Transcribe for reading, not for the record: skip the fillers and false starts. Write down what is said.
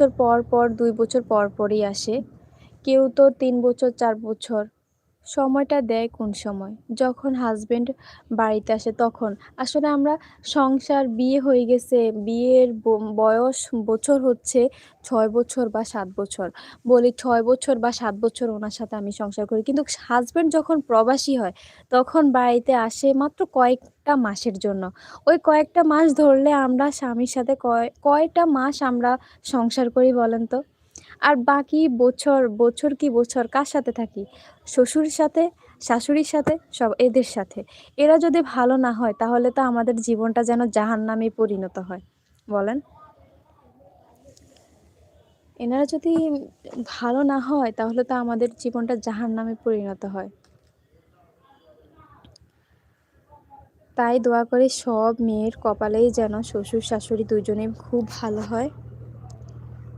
বছর পর পর ২ বছর পর পরই আসে। কেউ তো ৩ বছর ৪ বছর। সময়টা দেয় কোন সময়? যখন হাসব্যান্ড বাড়িতে আসে তখন। আসলে আমরা সংসার বিয়ে হয়ে গেছে, বিয়ের বয়স বছর হচ্ছে ৬ বছর বা ৭ বছর। বলি ৬ বছর বা ৭ বছর উনার সাথে আমি সংসার করি। কিন্তু হাসব্যান্ড যখন প্রবাসী হয়, তখন বাড়িতে আসে মাত্র কয়েকটা মাসের জন্য। ওই কয়েকটা মাস ধরলে আমরা স্বামীর সাথে কয়টা মাস আমরা সংসার করি বলেন তো? আর বাকি বছর, বছর কি বছর কার সাথে থাকি? শ্বশুরের সাথে, শাশুড়ির সাথে, এদের সাথে। এরা যদি ভালো না হয় তাহলে তো আমাদের জীবনটা যেন জাহান্নামে পরিণত হয়। বলেন? এনারা যদি ভালো না হয় তাহলে তো আমাদের জীবনটা জাহান্নামে পরিণত হয়। তাই দোয়া করি সব মেয়ের কপালেই যেন শ্বশুর-শাশুড়ি দুজনেই খুব ভালো হয়।